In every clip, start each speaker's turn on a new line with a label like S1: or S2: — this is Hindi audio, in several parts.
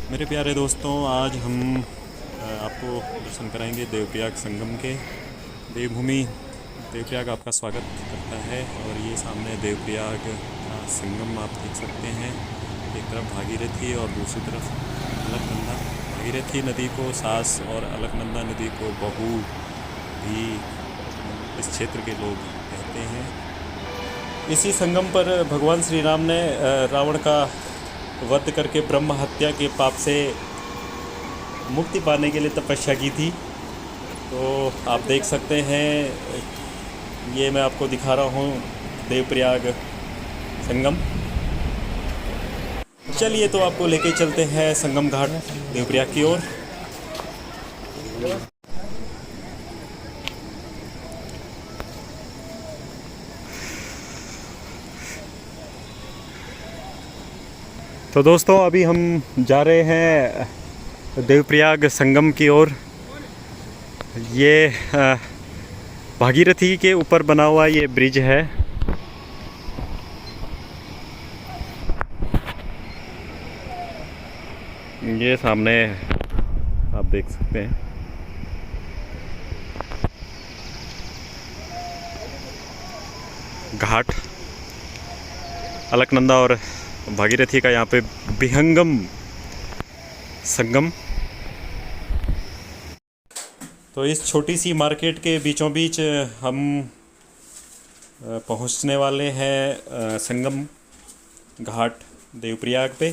S1: मेरे प्यारे दोस्तों, आज हम आपको दर्शन कराएंगे देवप्रयाग संगम के। देवभूमि देवप्रयाग आपका स्वागत करता है। और ये सामने देवप्रयाग का संगम आप देख सकते हैं। एक तरफ भागीरथी और दूसरी तरफ अलकनंदा। भागीरथी नदी को सास और अलकनंदा नदी को बहू भी इस क्षेत्र के लोग कहते हैं। इसी संगम पर भगवान श्री राम ने रावण का वध करके ब्रह्म हत्या के पाप से मुक्ति पाने के लिए तपस्या की थी। तो आप देख सकते हैं, ये मैं आपको दिखा रहा हूँ देवप्रयाग संगम। चलिए तो आपको लेके चलते हैं संगम घाट देवप्रयाग की ओर। तो दोस्तों, अभी हम जा रहे हैं देवप्रयाग संगम की ओर। ये भागीरथी के ऊपर बना हुआ ये ब्रिज है। ये सामने आप देख सकते हैं। घाट अलकनंदा और भागीरथी का यहाँ पे विहंगम संगम। तो इस छोटी सी मार्केट के बीचों बीच हम पहुँचने वाले हैं संगम घाट देवप्रयाग पे।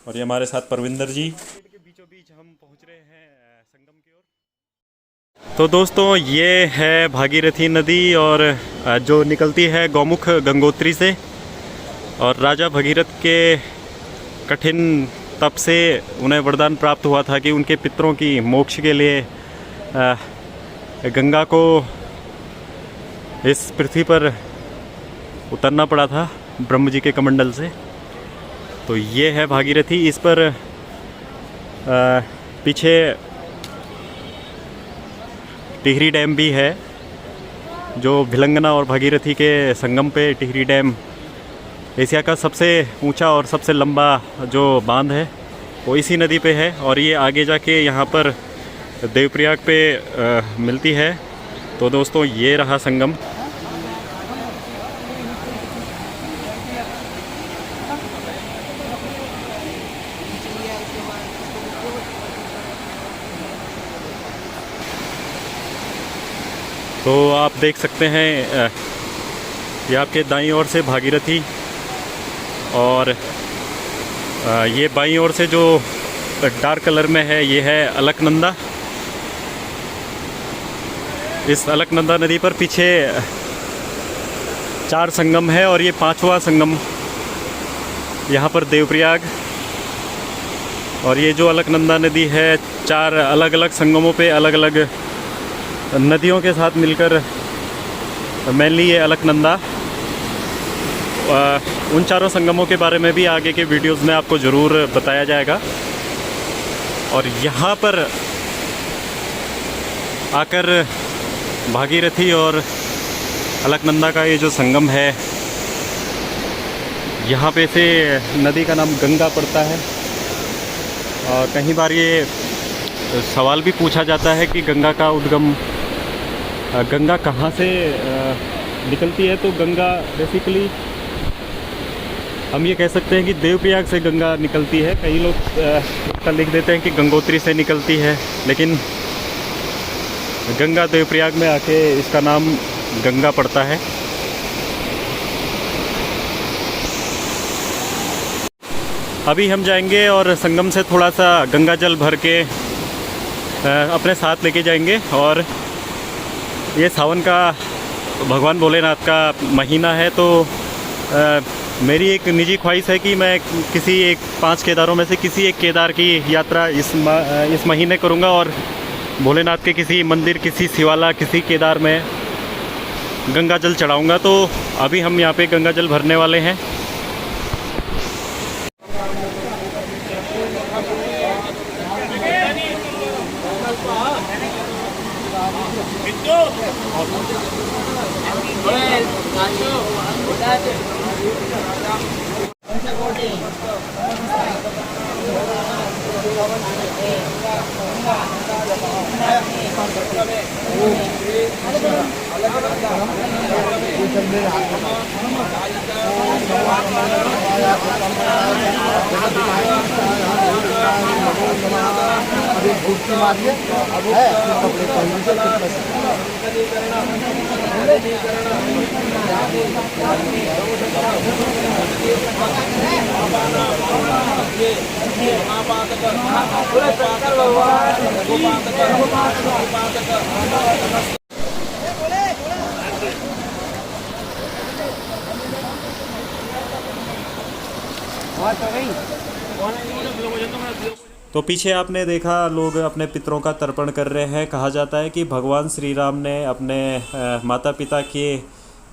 S1: और ये हमारे साथ परविंदर जी। के बीचों बीच हम पहुँच रहे हैं संगम की ओर। तो दोस्तों, ये है भागीरथी नदी और जो निकलती है गौमुख गंगोत्री से। और राजा भगीरथ के कठिन तप से उन्हें वरदान प्राप्त हुआ था कि उनके पितरों की मोक्ष के लिए गंगा को इस पृथ्वी पर उतरना पड़ा था ब्रह्म जी के कमंडल से। तो ये है भागीरथी। इस पर पीछे टिहरी डैम भी है, जो भिलंगना और भागीरथी के संगम पे टिहरी डैम एशिया का सबसे ऊंचा और सबसे लंबा जो बांध है वो इसी नदी पे है। और ये आगे जाके यहाँ पर देवप्रयाग पे मिलती है। तो दोस्तों, ये रहा संगम। तो आप देख सकते हैं, ये आपके दाईं ओर से भागीरथी और ये बाईं ओर से जो डार्क कलर में है ये है अलकनंदा। इस अलकनंदा नदी पर पीछे 4 संगम है और ये 5वां संगम यहाँ पर देवप्रयाग। और ये जो अलकनंदा नदी है 4 अलग अलग संगमों पे अलग अलग नदियों के साथ मिलकर मेनली ये अलकनंदा। उन 4 संगमों के बारे में भी आगे के वीडियोस में आपको ज़रूर बताया जाएगा। और यहाँ पर आकर भागीरथी और अलकनंदा का ये जो संगम है, यहाँ पे से नदी का नाम गंगा पड़ता है। और कई बार ये सवाल भी पूछा जाता है कि गंगा का उद्गम, गंगा कहाँ से निकलती है। तो गंगा बेसिकली हम ये कह सकते हैं कि देवप्रयाग से गंगा निकलती है। कई लोग इसका लिख देते हैं कि गंगोत्री से निकलती है, लेकिन गंगा देवप्रयाग में आके इसका नाम गंगा पड़ता है। अभी हम जाएंगे और संगम से थोड़ा सा गंगा जल भर के अपने साथ लेके जाएंगे। और ये सावन का भगवान भोलेनाथ का महीना है, तो मेरी एक निजी ख्वाहिश है कि मैं किसी 5 केदारों में से किसी एक केदार की यात्रा इस महीने करूंगा और भोलेनाथ के किसी मंदिर, किसी शिवाला, किसी केदार में गंगा जल चढ़ाऊंगा। तो अभी हम यहाँ पे गंगा जल भरने वाले हैं। तो पीछे आपने देखा लोग अपने पितरों का तर्पण कर रहे हैं। कहा जाता है कि भगवान श्री राम ने अपने माता पिता के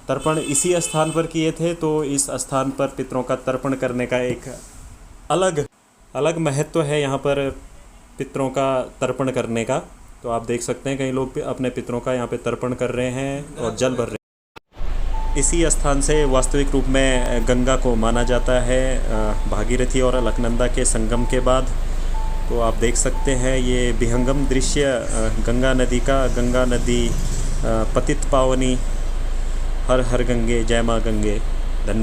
S1: तर्पण इसी स्थान पर किए थे, तो इस स्थान पर पितरों का तर्पण करने का एक अलग अलग महत्व है यहाँ पर पितरों का तर्पण करने का। तो आप देख सकते हैं कई लोग अपने पितरों का यहाँ पे तर्पण कर रहे हैं और जल भर रहे हैं। इसी स्थान से वास्तविक रूप में गंगा को माना जाता है, भागीरथी और अलकनंदा के संगम के बाद। तो आप देख सकते हैं ये विहंगम दृश्य गंगा नदी का। गंगा नदी पतित पावनी, हर हर गंगे, जय माँ गंगे। धन्यवाद।